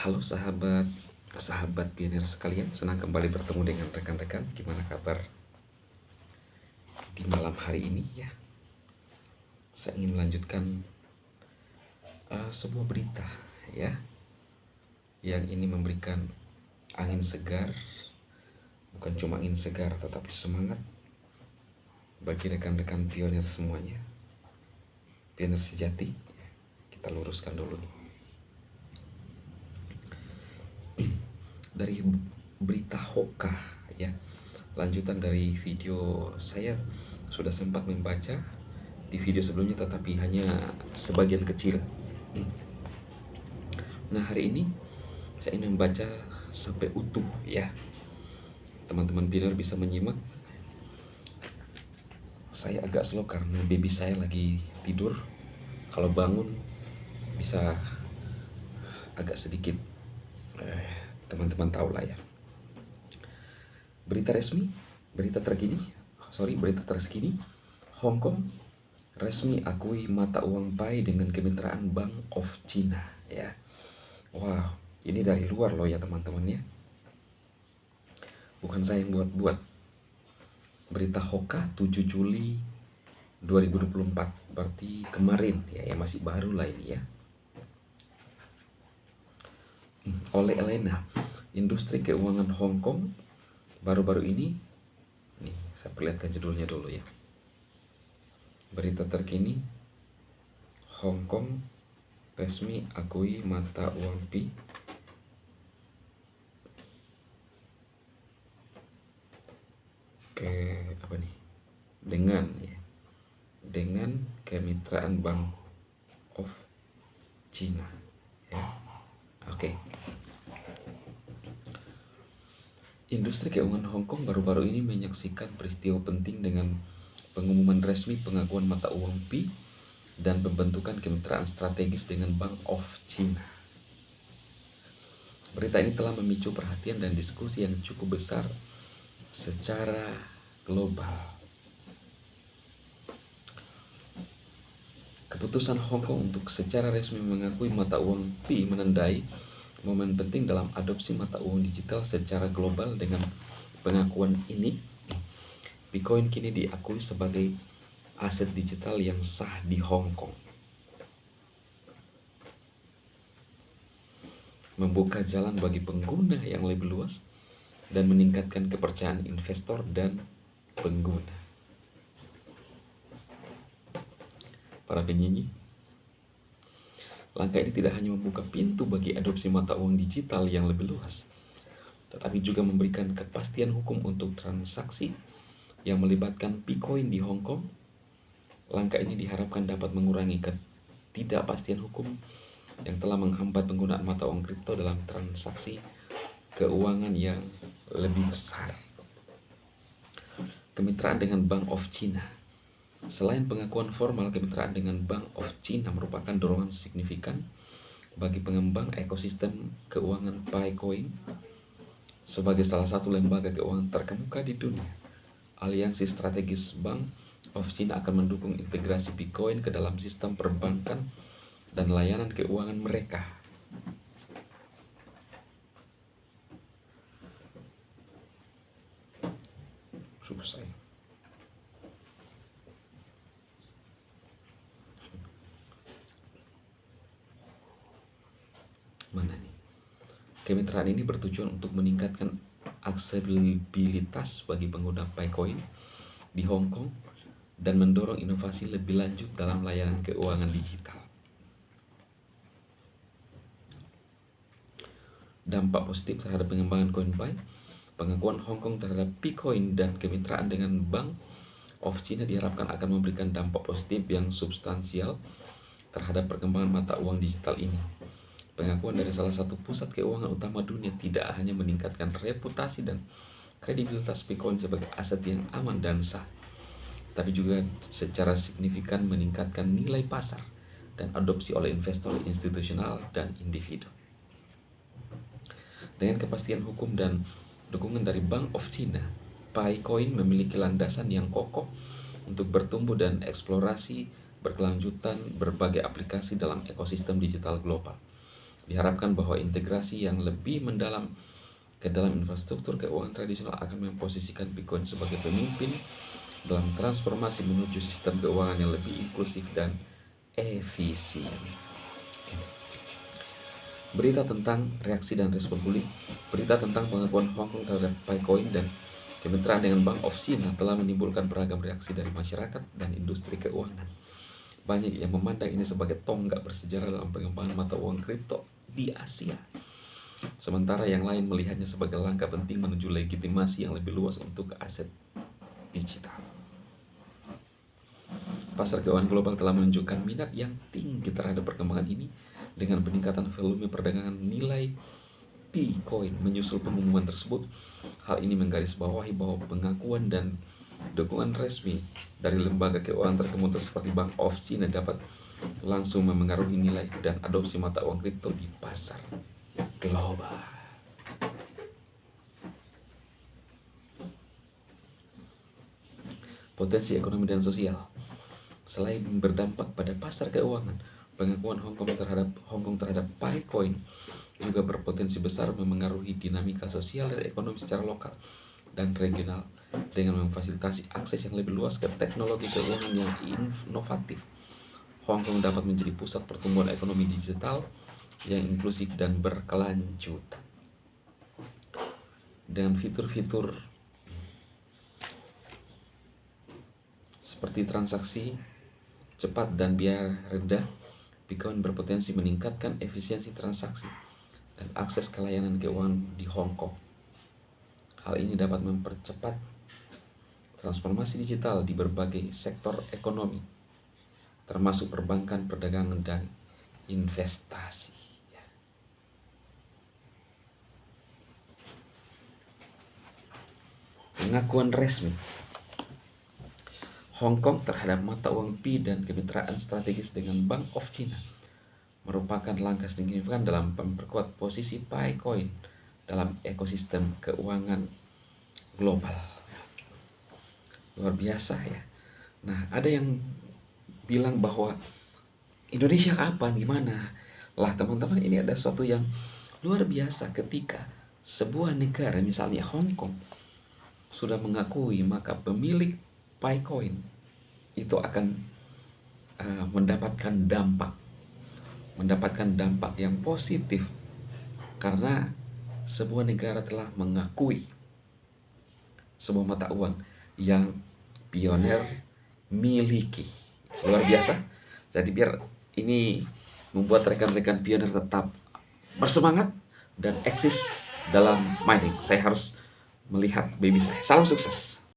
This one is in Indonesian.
Halo sahabat pionir sekalian, senang kembali bertemu dengan rekan-rekan. Gimana kabar di malam hari ini ya? Saya ingin melanjutkan sebuah berita ya, yang ini memberikan angin segar, bukan cuma angin segar, tetapi semangat bagi rekan-rekan pionir semuanya, pionir sejati. Kita luruskan dulu nih. Dari berita Hoka ya, lanjutan dari video saya sudah sempat membaca di video sebelumnya, tetapi hanya sebagian kecil. Nah, hari ini saya ingin membaca sampai utuh ya. Teman-teman pionir bisa menyimak. Saya agak slow karena baby saya lagi tidur. Kalau bangun bisa agak sedikit teman-teman tahu lah ya. Berita terkini, Hong Kong resmi akui mata uang Pi dengan kemitraan Bank of China ya. Wow, ini dari luar loh ya teman-teman ya. Bukan saya yang buat-buat. Berita Hoka 7 Juli 2024, berarti kemarin ya, masih baru lah ini ya. Oleh Elena, industri keuangan Hong Kong baru-baru ini, nih saya perlihatkan judulnya dulu ya. Berita terkini, Hong Kong resmi akui mata uang Pi dengan kemitraan Bank of China ya. Oke. Industri keuangan Hong Kong baru-baru ini menyaksikan peristiwa penting dengan pengumuman resmi pengakuan mata uang Pi dan pembentukan kemitraan strategis dengan Bank of China. Berita ini telah memicu perhatian dan diskusi yang cukup besar secara global. Keputusan Hong Kong untuk secara resmi mengakui mata uang Pi menandai momen penting dalam adopsi mata uang digital secara global. Dengan pengakuan ini, Bitcoin kini diakui sebagai aset digital yang sah di Hong Kong, membuka jalan bagi pengguna yang lebih luas dan meningkatkan kepercayaan investor dan pengguna. Para penyanyi, langkah ini tidak hanya membuka pintu bagi adopsi mata uang digital yang lebih luas, tetapi juga memberikan kepastian hukum untuk transaksi yang melibatkan Bitcoin di Hong Kong. Langkah ini diharapkan dapat mengurangi ketidakpastian hukum yang telah menghambat penggunaan mata uang kripto dalam transaksi keuangan yang lebih besar. Kemitraan dengan Bank of China. Selain pengakuan formal, kemitraan dengan Bank of China merupakan dorongan signifikan bagi pengembang ekosistem keuangan Bitcoin sebagai salah satu lembaga keuangan terkemuka di dunia. Aliansi strategis Bank of China akan mendukung integrasi Bitcoin ke dalam sistem perbankan dan layanan keuangan mereka. Susah. Mana nih? Kemitraan ini bertujuan untuk meningkatkan aksesibilitas bagi pengguna Bitcoin di Hong Kong dan mendorong inovasi lebih lanjut dalam layanan keuangan digital. Dampak positif terhadap pengembangan CoinPi. Pengakuan Hong Kong terhadap Bitcoin dan kemitraan dengan Bank of China diharapkan akan memberikan dampak positif yang substansial terhadap perkembangan mata uang digital ini. Pengakuan dari salah satu pusat keuangan utama dunia tidak hanya meningkatkan reputasi dan kredibilitas Bitcoin sebagai aset yang aman dan sah, tapi juga secara signifikan meningkatkan nilai pasar dan adopsi oleh investor institusional dan individu. Dengan kepastian hukum dan dukungan dari Bank of China, Bitcoin memiliki landasan yang kokoh untuk bertumbuh dan eksplorasi berkelanjutan berbagai aplikasi dalam ekosistem digital global. Diharapkan bahwa integrasi yang lebih mendalam ke dalam infrastruktur keuangan tradisional akan memposisikan Bitcoin sebagai pemimpin dalam transformasi menuju sistem keuangan yang lebih inklusif dan efisien. Berita tentang reaksi dan respon publik. Berita tentang pengakuan Hong Kong terhadap Bitcoin dan kemitraan dengan Bank of China telah menimbulkan beragam reaksi dari masyarakat dan industri keuangan. Banyak yang memandang ini sebagai tonggak bersejarah dalam pengembangan mata uang kripto di Asia. Sementara yang lain melihatnya sebagai langkah penting menuju legitimasi yang lebih luas untuk aset digital. Pasar keuangan global telah menunjukkan minat yang tinggi terhadap perkembangan ini dengan peningkatan volume perdagangan nilai Bitcoin menyusul pengumuman tersebut. Hal ini menggarisbawahi bahwa pengakuan dan dukungan resmi dari lembaga keuangan terkemuka seperti Bank of China dapat langsung memengaruhi nilai dan adopsi mata uang kripto di pasar global. Potensi ekonomi dan sosial. Selain berdampak pada pasar keuangan, pengakuan Hong Kong terhadap Bitcoin juga berpotensi besar memengaruhi dinamika sosial dan ekonomi secara lokal dan regional dengan memfasilitasi akses yang lebih luas ke teknologi keuangan yang inovatif. Hong Kong dapat menjadi pusat pertumbuhan ekonomi digital yang inklusif dan berkelanjutan. Dengan fitur-fitur seperti transaksi cepat dan biaya rendah, Bitcoin berpotensi meningkatkan efisiensi transaksi dan akses ke layanan keuangan di Hong Kong. Hal ini dapat mempercepat transformasi digital di berbagai sektor ekonomi, termasuk perbankan, perdagangan, dan investasi. Pengakuan resmi Hong Kong terhadap mata uang Pi dan kemitraan strategis dengan Bank of China merupakan langkah signifikan dalam memperkuat posisi Bitcoin dalam ekosistem keuangan global. Luar biasa ya. Nah, ada yang bilang bahwa Indonesia kapan, gimana? Lah teman-teman, ini ada sesuatu yang luar biasa ketika sebuah negara, misalnya Hong Kong, sudah mengakui, maka pemilik Bitcoin itu akan mendapatkan dampak yang positif karena sebuah negara telah mengakui sebuah mata uang yang pioner miliki. Luar biasa. Jadi biar ini membuat rekan-rekan pioner tetap bersemangat dan eksis dalam mining. Saya harus melihat baby saya. Salam sukses.